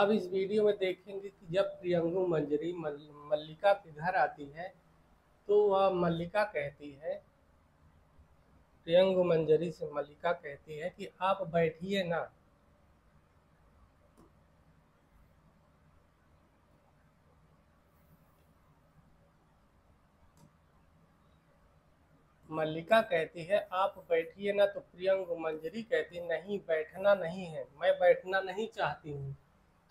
अब इस वीडियो में देखेंगे कि जब प्रियंगु मंजरी मल्लिका के घर आती है तो वह मल्लिका कहती है, प्रियंगु मंजरी से मल्लिका कहती है कि आप बैठिए ना। मल्लिका कहती है आप बैठिए ना, तो प्रियंगु मंजरी कहती नहीं, बैठना नहीं है, मैं बैठना नहीं चाहती हूँ,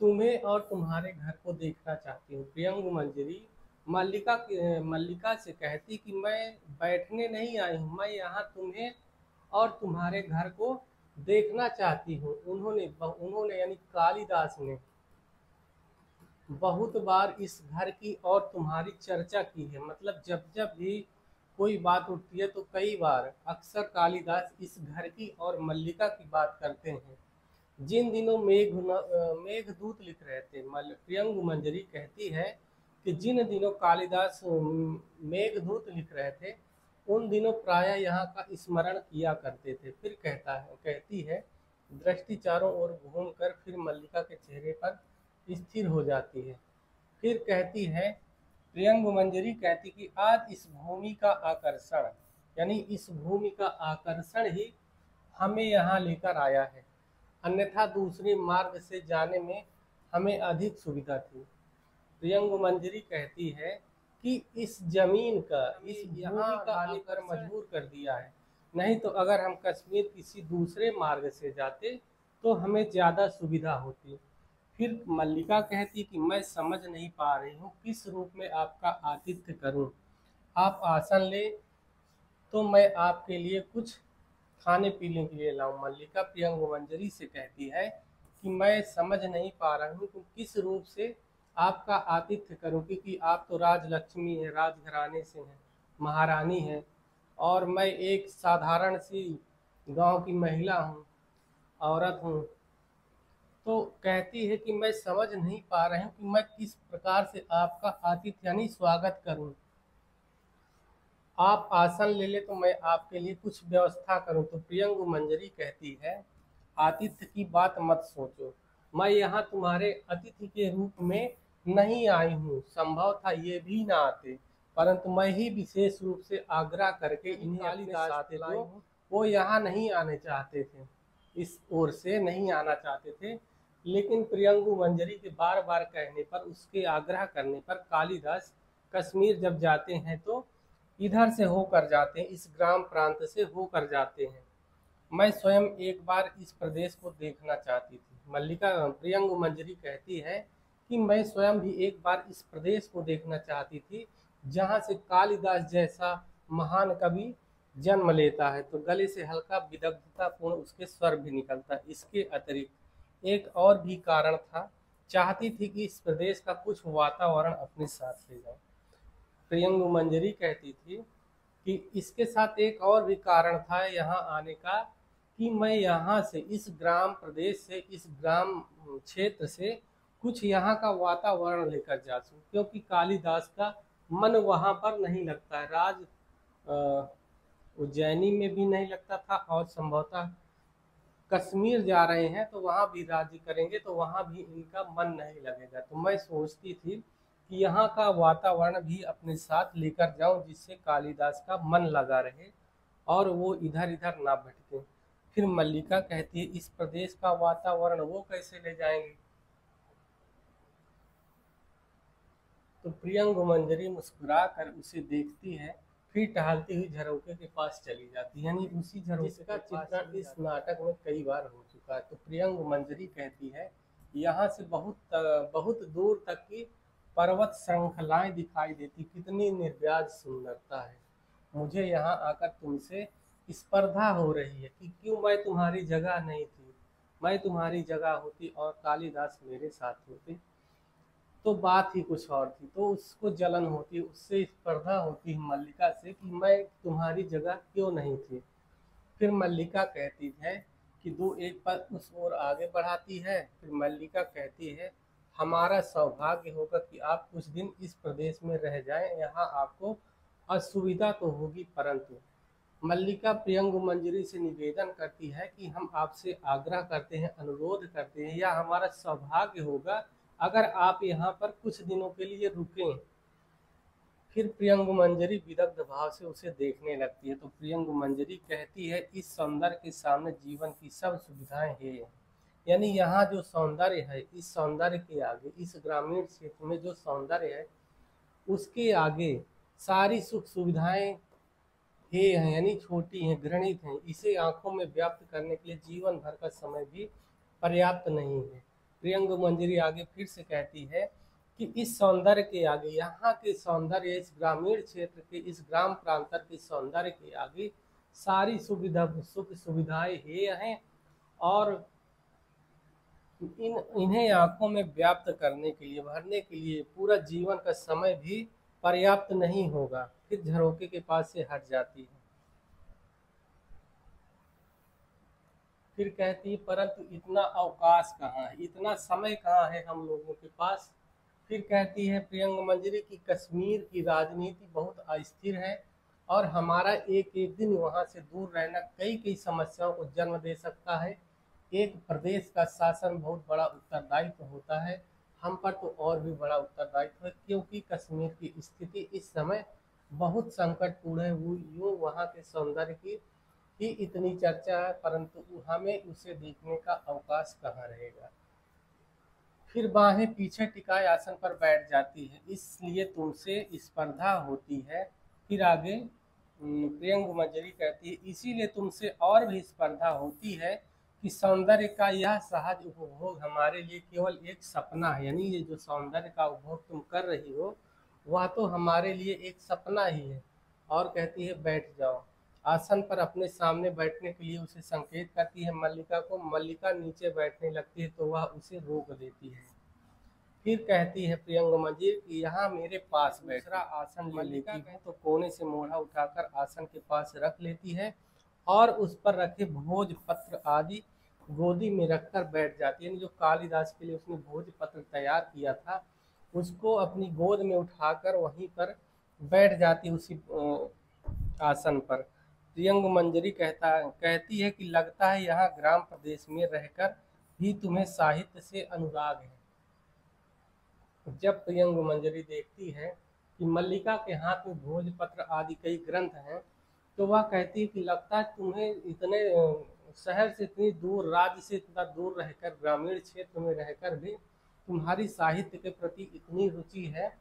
तुम्हें और तुम्हारे घर को देखना चाहती हूँ। प्रियंगु मंजरी मल्लिका से कहती कि मैं बैठने नहीं आई हूँ, मैं यहाँ तुम्हें और तुम्हारे घर को देखना चाहती हूँ। उन्होंने यानी कालिदास ने बहुत बार इस घर की और तुम्हारी चर्चा की है। मतलब जब जब भी कोई बात उठती है तो कई बार अक्सर कालिदास इस घर की और मल्लिका की बात करते हैं। जिन दिनों मेघदूत लिख रहे थे, प्रियंगु मंजरी कहती है कि जिन दिनों कालिदास मेघदूत लिख रहे थे उन दिनों प्रायः यहाँ का स्मरण किया करते थे। फिर कहती है दृष्टि चारों ओर घूमकर फिर मल्लिका के चेहरे पर स्थिर हो जाती है। फिर कहती है, प्रियंगु मंजरी कहती कि आज इस भूमि का आकर्षण यानी इस भूमि का आकर्षण ही हमें यहाँ लेकर आया है, अन्यथा दूसरे मार्ग से जाने में हमें अधिक सुविधा थी। प्रियंगु मंजरी कहती है कि इस जमीन का इस भूमि का आने पर मजबूर कर दिया है, नहीं तो अगर हम कश्मीर किसी दूसरे मार्ग से जाते तो हमें ज़्यादा सुविधा होती। फिर मल्लिका कहती कि मैं समझ नहीं पा रही हूँ किस रूप में आपका आतिथ्य करूँ। आप आसन ले तो मैं आपके लिए कुछ खाने पीने के लिए लाऊं। मल्लिका प्रियंगु मंजरी से कहती है कि मैं समझ नहीं पा रही हूँ कि किस रूप से आपका आतिथ्य करूं, क्योंकि आप तो राजलक्ष्मी हैं, राजघराने से हैं, महारानी हैं, और मैं एक साधारण सी गांव की महिला हूँ, औरत हूँ। तो कहती है कि मैं समझ नहीं पा रही हूँ कि मैं किस प्रकार से आपका आतिथ्य यानी स्वागत करूं। आप आसन ले ले तो मैं आपके लिए कुछ व्यवस्था करूं। तो प्रियंगु मंजरी कहती है, आतिथ्य की बात मत सोचो, मैं यहाँ तुम्हारे अतिथि के रूप में नहीं आई हूँ, संभव था ये भी ना आते, परंतु मैं ही विशेष रूप से आग्रह करके इन्हें अपने साथ लाई हूँ। वो यहाँ नहीं आने चाहते थे, इस ओर से नहीं आना चाहते थे, लेकिन प्रियंगु मंजरी के बार बार कहने पर, उसके आग्रह करने पर कालिदास कश्मीर जब जाते हैं तो इधर से होकर जाते हैं, इस ग्राम प्रांत से होकर जाते हैं। मैं स्वयं एक बार इस प्रदेश को देखना चाहती थी। प्रियंगु मंजरी कहती है कि मैं स्वयं भी एक बार इस प्रदेश को देखना चाहती थी जहाँ से कालिदास जैसा महान कवि जन्म लेता है। तो गले से हल्का विदग्धतापूर्ण उसके स्वर भी निकलता है। इसके अतिरिक्त एक और भी कारण था, चाहती थी कि इस प्रदेश का कुछ वातावरण अपने साथ ले जाए। प्रियंगु मंजरी कहती थी कि इसके साथ एक और भी कारण था यहाँ आने का, कि मैं यहाँ से इस ग्राम प्रदेश से, इस ग्राम क्षेत्र से कुछ यहाँ का वातावरण लेकर जा सकूँ, क्योंकि कालिदास का मन वहाँ पर नहीं लगता है। उज्जैनी में भी नहीं लगता था, और संभवतः कश्मीर जा रहे हैं तो वहाँ भी राज्य करेंगे तो वहाँ भी इनका मन नहीं लगेगा। तो मैं सोचती थी कि यहाँ का वातावरण भी अपने साथ लेकर जाऊं, जिससे कालिदास का मन लगा रहे और वो इधर इधर ना भटके। फिर मल्लिका कहती है, इस प्रदेश का वातावरण वो कैसे ले जाएंगे। तो प्रियंगु मंजरी मुस्कुरा कर उसे देखती है, फिर टहलती हुई झरोखे के पास चली जाती है, यानी उसी झरोखे का चित्रण इस नाटक में कई बार हो चुका है। तो प्रियंगु मंजरी कहती है, यहाँ से बहुत दूर तक की पर्वत श्रृंखलाएं दिखाई देती, कितनी निर्व्याज सुंदरता है। मुझे यहाँ आकर तुमसे स्पर्धा हो रही है कि क्यों मैं तुम्हारी जगह नहीं थी, मैं तुम्हारी जगह होती और कालिदास मेरे साथ होते तो बात ही कुछ और थी। तो उसको जलन होती, उससे स्पर्धा होती मल्लिका से कि मैं तुम्हारी जगह क्यों नहीं थी। फिर मल्लिका कहती है कि दो एक पर उस ओर आगे बढ़ाती है। फिर मल्लिका कहती है, हमारा सौभाग्य होगा कि आप कुछ दिन इस प्रदेश में रह जाएं, यहाँ आपको असुविधा तो होगी, परंतु मल्लिका प्रियंगु मंजरी से निवेदन करती है कि हम आपसे आग्रह करते हैं, अनुरोध करते हैं, या हमारा सौभाग्य होगा अगर आप यहाँ पर कुछ दिनों के लिए रुकें। फिर प्रियंगु मंजरी विदग्ध भाव से उसे देखने लगती है। तो प्रियंगु मंजरी कहती है, इस सौंदर्य के सामने जीवन की सब सुविधाएं हैं। यानी यहाँ जो सौंदर्य है, इस सौंदर्य के आगे, इस ग्रामीण क्षेत्र में जो सौंदर्य है उसके आगे सारी सुख सुविधाएं हे हैं, यानी छोटी हैं, घृणित हैं। इसे आंखों में व्याप्त करने के लिए जीवन भर का समय भी पर्याप्त नहीं है। प्रियंग मंजरी आगे फिर से कहती है कि इस सौंदर्य के आगे, यहाँ के सौंदर्य, इस ग्रामीण क्षेत्र के, इस ग्राम प्रांतर के सौंदर्य के आगे सारी सुख सुविधाएं हे हैं, और इन्हें आंखों में व्याप्त करने के लिए, भरने के लिए पूरा जीवन का समय भी पर्याप्त नहीं होगा। फिर झरोके के पास से हट जाती है। फिर कहती है, परंतु इतना अवकाश कहाँ है, इतना समय कहाँ है हम लोगों के पास। फिर कहती है प्रियंग मंजरी की कश्मीर की राजनीति बहुत अस्थिर है, और हमारा एक एक दिन वहाँ से दूर रहना कई कई समस्याओं को जन्म दे सकता है। एक प्रदेश का शासन बहुत बड़ा उत्तरदायित्व होता है, हम पर तो और भी बड़ा उत्तरदायित्व है, क्योंकि कश्मीर की स्थिति इस समय बहुत संकटपूर्ण है। वो यूँ वहाँ के सौंदर्य की ही इतनी चर्चा है, परंतु हमें उसे देखने का अवकाश कहाँ रहेगा। फिर बाहें पीछे टिकाए आसन पर बैठ जाती है, इसलिए तुमसे स्पर्धा होती है। फिर आगे प्रियंग मंजरी कहती है, इसीलिए तुमसे और भी स्पर्धा होती है कि सौंदर्य का यह सहज उपभोग हमारे लिए केवल एक सपना है। यानी ये जो सौंदर्य का उपभोग तुम कर रही हो वह तो हमारे लिए एक सपना ही है। और कहती है, बैठ जाओ। आसन पर अपने सामने बैठने के लिए उसे संकेत करती है मल्लिका को। मल्लिका नीचे बैठने लगती है तो वह उसे रोक देती है। फिर कहती है प्रियंग मंजीर कि यहाँ मेरे पास दूसरा आसन ले लेती है। तो कोने से मोढ़ा उठाकर आसन के पास रख लेती है और उस पर रखे भोज पत्र आदि गोदी में रखकर बैठ जाती है। यानी जो कालिदास के लिए उसने भोज पत्र तैयार किया था उसको अपनी गोद में उठाकर वहीं पर बैठ जाती है, उसी आसन पर। प्रियंग मंजरी कहती है कि लगता है यहाँ ग्राम प्रदेश में रहकर भी तुम्हें साहित्य से अनुराग है। जब प्रियंग मंजरी देखती है कि मल्लिका के हाथ में भोजपत्र आदि कई ग्रंथ हैं तो वह कहती है कि लगता है तुम्हें इतने शहर से इतनी दूर, राज्य से इतना दूर रहकर, ग्रामीण क्षेत्र में रहकर भी तुम्हारी साहित्य के प्रति इतनी रुचि है,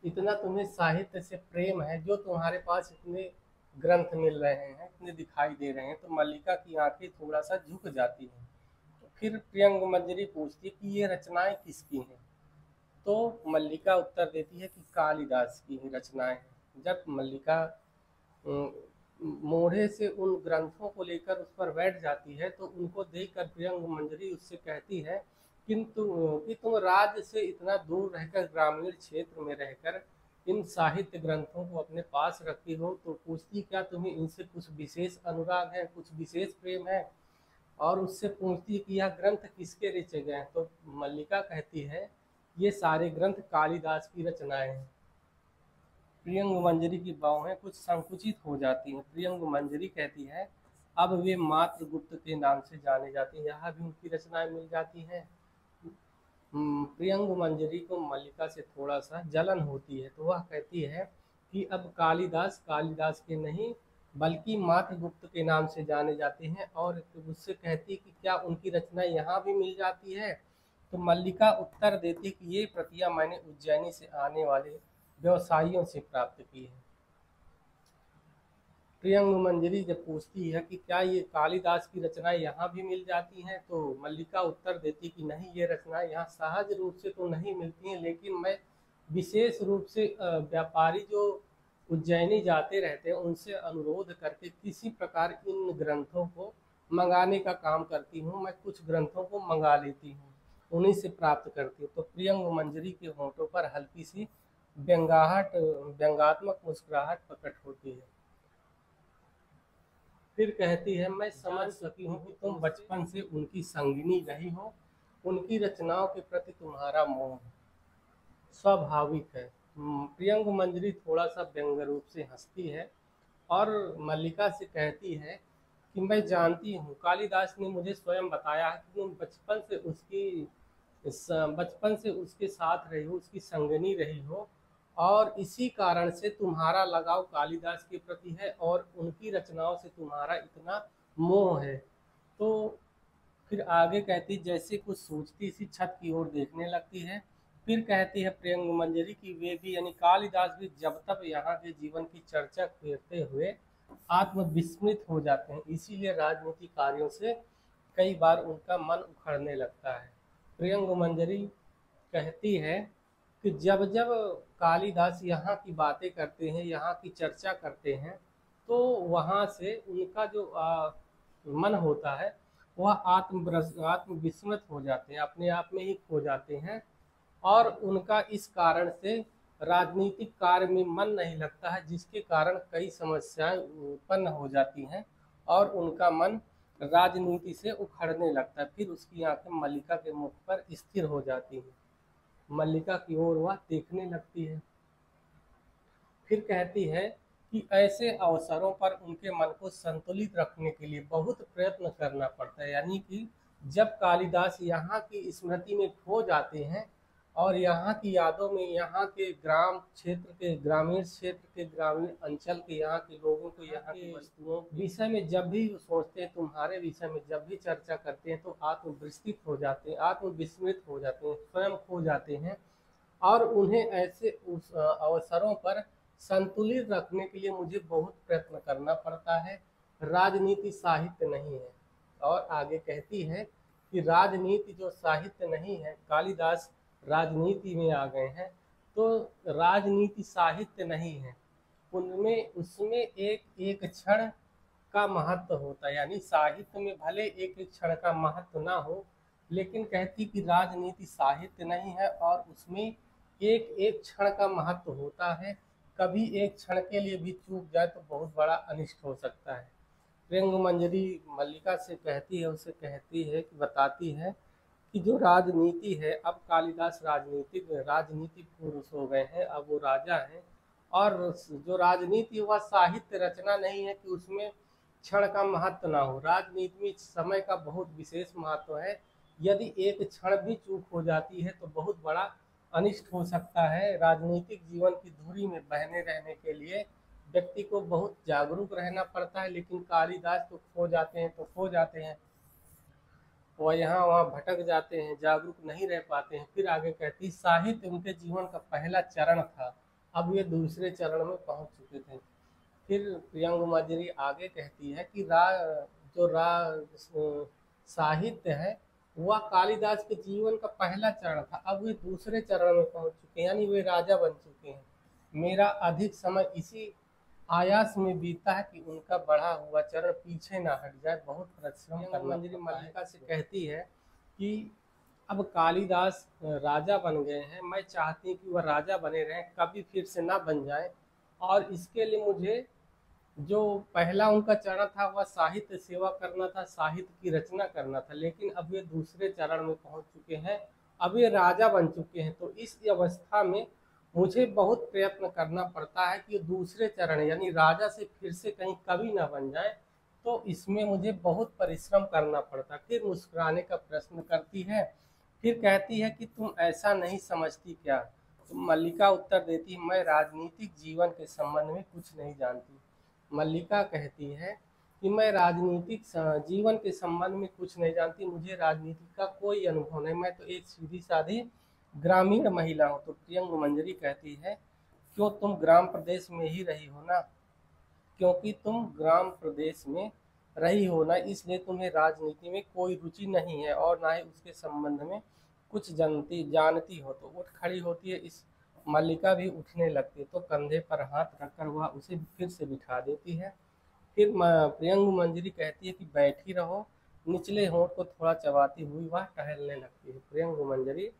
इतना तुम्हें साहित्य से प्रेम है, जो तुम्हारे पास इतने ग्रंथ मिल रहे हैं, इतने दिखाई दे रहे हैं। तो मल्लिका की आंखें थोड़ा सा झुक जाती हैं। तो फिर प्रियंग मंजरी पूछती है कि ये रचनाएं किसकी हैं। तो मल्लिका उत्तर देती है कि कालिदास की ही रचनाएं हैं। जब मल्लिका मोढ़े से उन ग्रंथों को लेकर उस पर बैठ जाती है तो उनको देखकर प्रियंग मंजरी उससे कहती है किंतु कि तुम राज्य से इतना दूर रहकर, ग्रामीण क्षेत्र में रहकर इन साहित्य ग्रंथों को अपने पास रखती हो, तो पूछती क्या तुम्हें इनसे कुछ विशेष अनुराग है, कुछ विशेष प्रेम है। और उससे पूछती कि यह ग्रंथ किसके रचे गए हैं। तो मल्लिका कहती है ये सारे ग्रंथ कालिदास की रचनाएं हैं। प्रियंग मंजरी की बाहें कुछ संकुचित हो जाती हैं। प्रियंग मंजरी कहती है, अब वे मात्र गुप्त के नाम से जाने जाते हैं, यहाँ भी उनकी रचनाएं मिल जाती हैं। प्रियंग मंजरी को मल्लिका से थोड़ा सा जलन होती है, तो वह कहती है कि अब कालिदास कालिदास के नहीं बल्कि मात्र गुप्त के नाम से जाने जाते हैं। और उससे कहती कि क्या उनकी रचना यहाँ भी मिल जाती है। तो मल्लिका उत्तर देती कि ये प्रतियां मैंने उज्जैनी से आने वाले व्यवसायियों से प्राप्त की है। प्रियंग मंजरी जब पूछती है कि क्या ये कालिदास की रचनाएं यहाँ भी मिल जाती हैं, तो मल्लिका उत्तर देती कि नहीं, ये रचनाएं यहाँ सहज रूप से तो नहीं मिलती हैं, लेकिन मैं विशेष रूप से व्यापारी जो उज्जैनी जाते रहते हैं उनसे अनुरोध करके किसी प्रकार इन ग्रंथों को मंगाने का काम करती हूँ। मैं कुछ ग्रंथों को मंगा लेती हूँ, उन्हीं से प्राप्त करती हूँ। तो प्रियंग मंजरी के होंठों पर हल्की सी व्यंगात्मक मुस्कुराहट प्रकट होती है। फिर कहती है, मैं समझ सकी हूँ कि तुम बचपन से उनकी संगिनी रही हो, उनकी रचनाओं के प्रति तुम्हारा मोह स्वाभाविक है। प्रियंग मंजरी थोड़ा सा व्यंग रूप से हंसती है और मल्लिका से कहती है कि मैं जानती हूँ, कालिदास ने मुझे स्वयं बताया है कि तुम बचपन से उसके साथ रही हो, उसकी संगनी रही हो, और इसी कारण से तुम्हारा लगाव कालिदास के प्रति है और उनकी रचनाओं से तुम्हारा इतना मोह है। तो फिर आगे कहती, जैसे कुछ सोचती सी छत की ओर देखने लगती है। फिर कहती है प्रियंग मंजरी की वे भी यानी कालिदास भी जब तक यहाँ के जीवन की चर्चा करते हुए आत्मविस्मृत हो जाते हैं, इसीलिए राजनीतिक कार्यों से कई बार उनका मन उखड़ने लगता है। प्रियंग मंजरी कहती है कि जब जब कालिदास यहाँ की बातें करते हैं, यहाँ की चर्चा करते हैं, तो वहाँ से उनका जो मन होता है वह आत्मविस्मृत हो जाते हैं, अपने आप में ही खो जाते हैं, और उनका इस कारण से राजनीतिक कार्य में मन नहीं लगता है, जिसके कारण कई समस्याएं उत्पन्न हो जाती हैं और उनका मन राजनीति से उखड़ने लगता है। फिर उसकी आंखें मल्लिका के मुख पर स्थिर हो जाती हैं, मल्लिका की ओर वह देखने लगती है। फिर कहती है कि ऐसे अवसरों पर उनके मन को संतुलित रखने के लिए बहुत प्रयत्न करना पड़ता है, यानी कि जब कालिदास यहाँ की स्मृति में खो जाते हैं और यहाँ की यादों में, यहाँ के ग्रामीण क्षेत्र के, ग्रामीण अंचल के, यहाँ के लोगों को, यहाँ की वस्तुओं विषय में जब भी सोचते हैं, तुम्हारे विषय में जब भी चर्चा करते हैं, तो आत्मविस्मृत हो जाते हैं, स्वयं खो जाते हैं, और उन्हें ऐसे उस अवसरों पर संतुलित रखने के लिए मुझे बहुत प्रयत्न करना पड़ता है। राजनीति साहित्य नहीं है। और आगे कहती है कि राजनीति जो साहित्य नहीं है, कालिदास राजनीति में आ गए हैं, तो राजनीति साहित्य नहीं है, उनमें उसमें एक एक क्षण का महत्व होता है, यानी साहित्य में भले एक एक क्षण का महत्व ना हो, लेकिन कहती कि राजनीति साहित्य नहीं है और उसमें एक एक क्षण का महत्व होता है। कभी एक क्षण के लिए भी चूक जाए तो बहुत बड़ा अनिष्ट हो सकता है। प्रियंग मंजरी मल्लिका से कहती है, उसे कहती है कि बताती है कि जो राजनीति है, अब कालिदास राजनीतिक पुरुष हो गए हैं, अब वो राजा हैं, और जो राजनीति वह साहित्य रचना नहीं है कि उसमें क्षण का महत्व ना हो। राजनीति में समय का बहुत विशेष महत्व है, यदि एक क्षण भी चूक हो जाती है तो बहुत बड़ा अनिष्ट हो सकता है। राजनीतिक जीवन की धुरी में बहने रहने के लिए व्यक्ति को बहुत जागरूक रहना पड़ता है, लेकिन कालिदास तो खो जाते हैं तो खो जाते हैं, वह यहाँ वहाँ भटक जाते हैं, जागरूक नहीं रह पाते हैं। फिर आगे कहती, साहित्य उनके जीवन का पहला चरण था, अब ये दूसरे चरण में पहुंच चुके थे। फिर प्रियंग मंजरी आगे कहती है कि साहित्य है वह कालिदास के जीवन का पहला चरण था, अब वे दूसरे चरण में पहुंच चुके हैं, यानी वे राजा बन चुके हैं। मेरा अधिक समय इसी आयास में बीता है कि उनका बढ़ा हुआ चरण पीछे ना हट जाए, बहुत परिश्रम करना पड़ता है। मल्लिका से कहती है कि अब कालिदास राजा बन गए हैं, मैं चाहती हूँ कि वह राजा बने रहें, कभी फिर से ना बन जाए, और इसके लिए मुझे जो पहला उनका चरण था वह साहित्य सेवा करना था, साहित्य की रचना करना था, लेकिन अब ये दूसरे चरण में पहुंच चुके हैं, अब ये राजा बन चुके हैं। तो इस अवस्था में मुझे बहुत प्रयत्न करना पड़ता है कि दूसरे चरण यानी राजा से फिर से कहीं कभी ना बन जाए, तो इसमें मुझे बहुत परिश्रम करना पड़ता है। फिर मुस्कुराने का प्रश्न करती है, फिर कहती है कि तुम ऐसा नहीं समझती क्या? तो मल्लिका उत्तर देती है, मैं राजनीतिक जीवन के संबंध में कुछ नहीं जानती। मल्लिका कहती है कि मैं राजनीतिक जीवन के संबंध में कुछ नहीं जानती, मुझे राजनीति का कोई अनुभव नहीं, मैं तो एक सीधी सादी ग्रामीण महिला हूँ। तो प्रियंग मंजरी कहती है, क्यों तुम ग्राम प्रदेश में ही रही हो ना, क्योंकि तुम ग्राम प्रदेश में रही हो ना, इसलिए तुम्हें राजनीति में कोई रुचि नहीं है और ना ही उसके संबंध में कुछ जानती हो। तो उठ खड़ी होती है, इस मल्लिका भी उठने लगती है, तो कंधे पर हाथ रखकर वह उसे फिर से बिठा देती है। फिर प्रियंग मंजरी कहती है कि बैठी रहो, निचले होंठ को थोड़ा चबाती हुई वह टहलने लगती है। प्रियंग मंजरी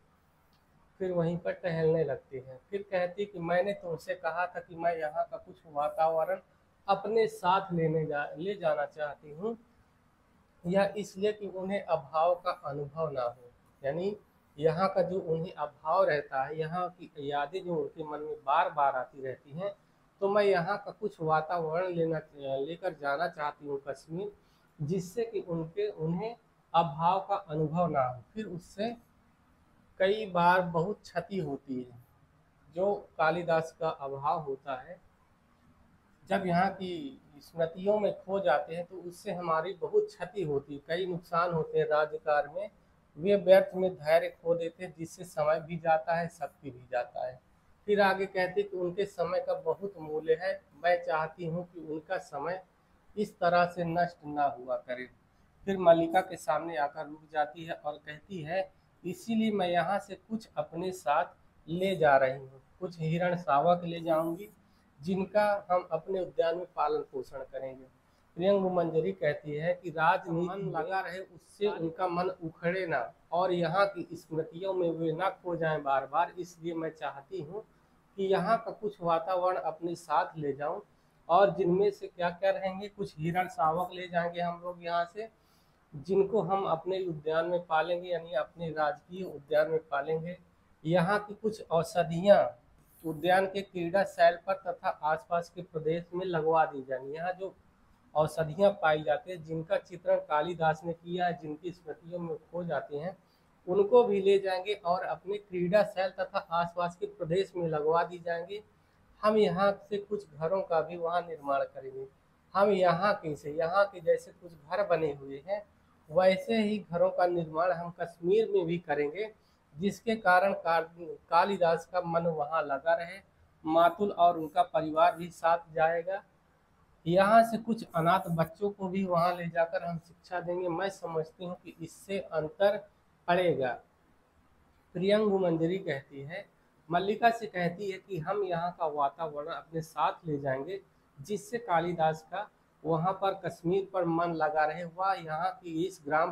फिर वहीं पर टहलने लगती है। फिर कहती कि मैंने तुमसे कहा था कि मैं यहाँ का कुछ वातावरण अपने साथ ले जाना चाहती हूँ, यह इसलिए कि उन्हें अभाव का अनुभव ना हो, यानी यहाँ का जो उन्हें अभाव रहता है, यहाँ की यादें जो उनके मन में बार बार आती रहती हैं, तो मैं यहाँ का कुछ वातावरण लेकर जाना चाहती हूँ कश्मीर, जिससे कि उन्हें अभाव का अनुभव ना हो। फिर उससे कई बार बहुत क्षति होती है। जो कालिदास का अभाव होता है, जब यहाँ की स्मृतियों में खो जाते हैं तो उससे हमारी बहुत क्षति होती है, कई नुकसान होते हैं राज्यकाल में। वे व्यर्थ में धैर्य खो देते हैं, जिससे समय भी जाता है, शक्ति भी जाता है। फिर आगे कहते हैं कि उनके समय का बहुत मूल्य है, मैं चाहती हूँ कि उनका समय इस तरह से नष्ट ना हुआ करे। फिर मल्लिका के सामने आकर रुक जाती है और कहती है, इसीलिए मैं यहाँ से कुछ अपने साथ ले जा रही हूँ, कुछ हिरण शावक ले जाऊंगी, जिनका हम अपने उद्यान में पालन पोषण करेंगे। प्रियंगु मंजरी कहती है कि राजनीति मन लगा रहे, उससे उनका मन उखड़े ना, और यहाँ की स्मृतियों में वे ना खो जाएं बार बार। इसलिए मैं चाहती हूँ कि यहाँ का कुछ वातावरण अपने साथ ले जाऊं, और जिनमें से क्या क्या रहेंगे, कुछ हिरण शावक ले जाएंगे हम लोग यहाँ से, जिनको हम अपने उद्यान में पालेंगे, यानी अपने राजकीय उद्यान में पालेंगे। यहाँ की कुछ औषधियाँ उद्यान के क्रीड़ा शैल पर तथा आसपास के प्रदेश में लगवा दी जाएंगी। यहाँ जो औषधियाँ पाई जाती हैं, जिनका चित्रण कालिदास ने किया है, जिनकी स्मृतियों में खो जाती हैं, उनको भी ले जाएंगे और अपने क्रीड़ा शैल तथा आसपास के प्रदेश में लगवा दी जाएंगी। हम यहाँ से कुछ घरों का भी वहाँ निर्माण करेंगे। हम यहाँ के जैसे कुछ घर बने हुए हैं, वैसे ही घरों का निर्माण हम कश्मीर में भी करेंगे, जिसके कारण कालिदास का मन वहाँ लगा रहे। मातुल और उनका परिवार भी साथ जाएगा। यहाँ से कुछ अनाथ बच्चों को भी वहाँ ले जाकर हम शिक्षा देंगे। मैं समझती हूँ कि इससे अंतर पड़ेगा। प्रियंगु मंजरी कहती है, मल्लिका से कहती है कि हम यहाँ का वातावरण अपने साथ ले जाएंगे, जिससे कालिदास का वहाँ पर कश्मीर पर मन लगा रहे। वह यहाँ की इस ग्राम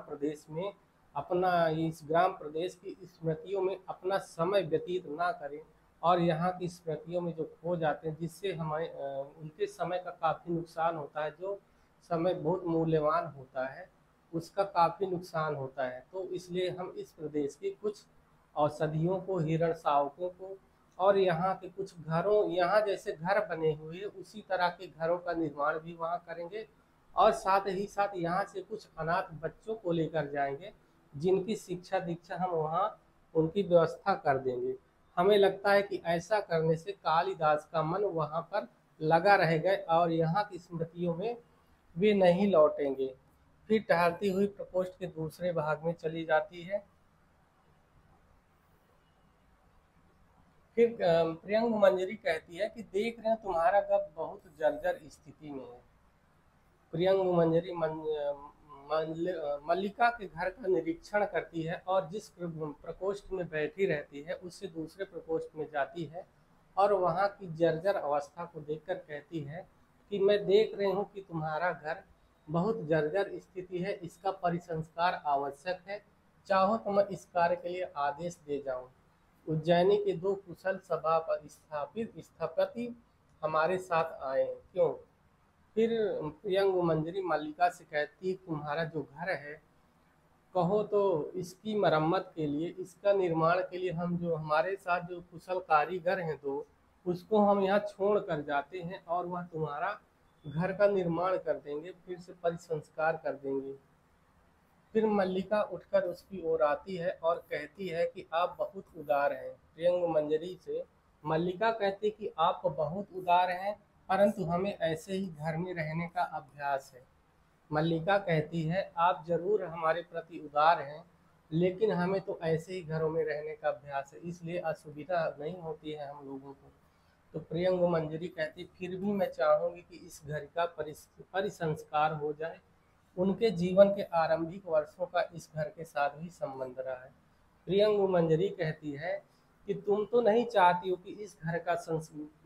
प्रदेश की स्मृतियों में अपना समय व्यतीत ना करें, और यहाँ की स्मृतियों में जो खो जाते हैं, जिससे हमें उनके समय का काफ़ी नुकसान होता है। जो समय बहुत मूल्यवान होता है, उसका काफ़ी नुकसान होता है। तो इसलिए हम इस प्रदेश की कुछ औषधियों को, हिरण शावकों को, और यहाँ के कुछ घरों, यहाँ जैसे घर बने हुए हैं उसी तरह के घरों का निर्माण भी वहाँ करेंगे, और साथ ही साथ यहाँ से कुछ अनाथ बच्चों को लेकर जाएंगे, जिनकी शिक्षा दीक्षा हम वहाँ उनकी व्यवस्था कर देंगे। हमें लगता है कि ऐसा करने से कालिदास का मन वहाँ पर लगा रहेगा और यहाँ की स्मृतियों में वे नहीं लौटेंगे। फिर टहलती हुई प्रकोष्ठ के दूसरे भाग में चली जाती है। फिर प्रियंग मंजरी कहती है कि देख रहे हैं तुम्हारा घर बहुत जर्जर स्थिति में है। प्रियंग मंजरी मल्लिका के घर का निरीक्षण करती है और जिस प्रकोष्ठ में बैठी रहती है उससे दूसरे प्रकोष्ठ में जाती है, और वहाँ की जर्जर अवस्था को देखकर कहती है कि मैं देख रही हूँ कि तुम्हारा घर बहुत जर्जर स्थिति है, इसका परिसंस्कार आवश्यक है। चाहो तो मैं इस कार्य के लिए आदेश दे जाऊँ। उज्जैनी के दो कुशल सभा पर स्थापित स्थपति हमारे साथ आए हैं, क्यों? फिर प्रियंगु मंजरी मल्लिका से कहती, तुम्हारा जो घर है, कहो तो इसकी मरम्मत के लिए, इसका निर्माण के लिए हम जो हमारे साथ जो कुशल कारीगर हैं दो, उसको हम यहाँ छोड़ कर जाते हैं और वह तुम्हारा घर का निर्माण कर देंगे, फिर से परिसंस्कार कर देंगे। फिर मल्लिका उठकर उसकी ओर आती है और कहती है कि आप बहुत उदार हैं। प्रियंग मंजरी से मल्लिका कहती कि आप बहुत उदार हैं, परंतु हमें ऐसे ही घर में रहने का अभ्यास है। मल्लिका कहती है, आप जरूर हमारे प्रति उदार हैं, लेकिन हमें तो ऐसे ही घरों में रहने का अभ्यास है, इसलिए असुविधा नहीं होती है हम लोगों को। तो प्रियंग मंजरी कहती, फिर भी मैं चाहूँगी कि इस घर का परिसंस्कार हो जाए। उनके जीवन के आरंभिक वर्षों का इस घर के साथ भी संबंध रहा है। प्रियंगु मंजरी कहती है कि तुम तो नहीं चाहती हो कि इस घर का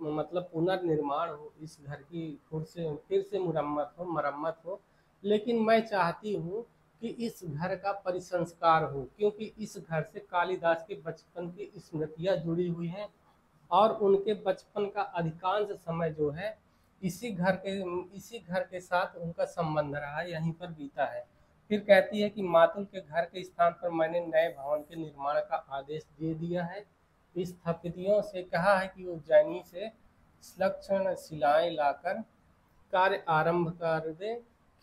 मतलब पुनर्निर्माण हो, इस घर की फिर से मरम्मत हो, लेकिन मैं चाहती हूँ कि इस घर का परिसंस्कार हो, क्योंकि इस घर से कालिदास के बचपन की स्मृतियाँ जुड़ी हुई हैं, और उनके बचपन का अधिकांश समय जो है इसी घर के साथ उनका संबंध रहा, यहीं पर बीता है। फिर कहती है कि मातुल के घर के स्थान पर मैंने नए भवन के निर्माण का आदेश दे दिया है। स्थपतियों से कहा है कि उज्जैनी से लक्षण शिलाएं लाकर कार्य आरंभ कर दे।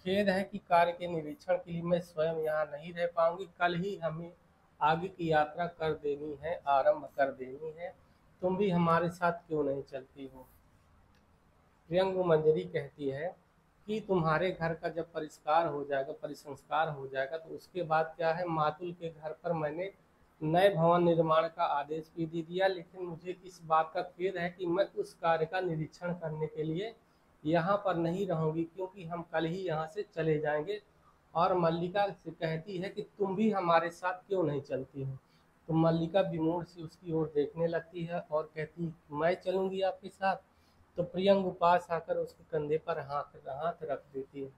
खेद है कि कार्य के निरीक्षण के लिए मैं स्वयं यहाँ नहीं रह पाऊंगी, कल ही हमें आगे की यात्रा कर देनी है, आरंभ कर देनी है। तुम भी हमारे साथ क्यों नहीं चलती हो? प्रियंगु मंजरी कहती है कि तुम्हारे घर का जब परिष्कार हो जाएगा, परिसंस्कार हो जाएगा, तो उसके बाद क्या है, मातुल के घर पर मैंने नए भवन निर्माण का आदेश भी दे दिया, लेकिन मुझे इस बात का खेद है कि मैं उस कार्य का निरीक्षण करने के लिए यहाँ पर नहीं रहूंगी, क्योंकि हम कल ही यहाँ से चले जाएंगे। और मल्लिका से कहती है कि तुम भी हमारे साथ क्यों नहीं चलती हो? तो मल्लिका विमूढ़ से उसकी ओर देखने लगती है और कहती, मैं चलूंगी आपके साथ? तो प्रियंग पास आकर उसके कंधे पर हाथ हाथ रख देती है।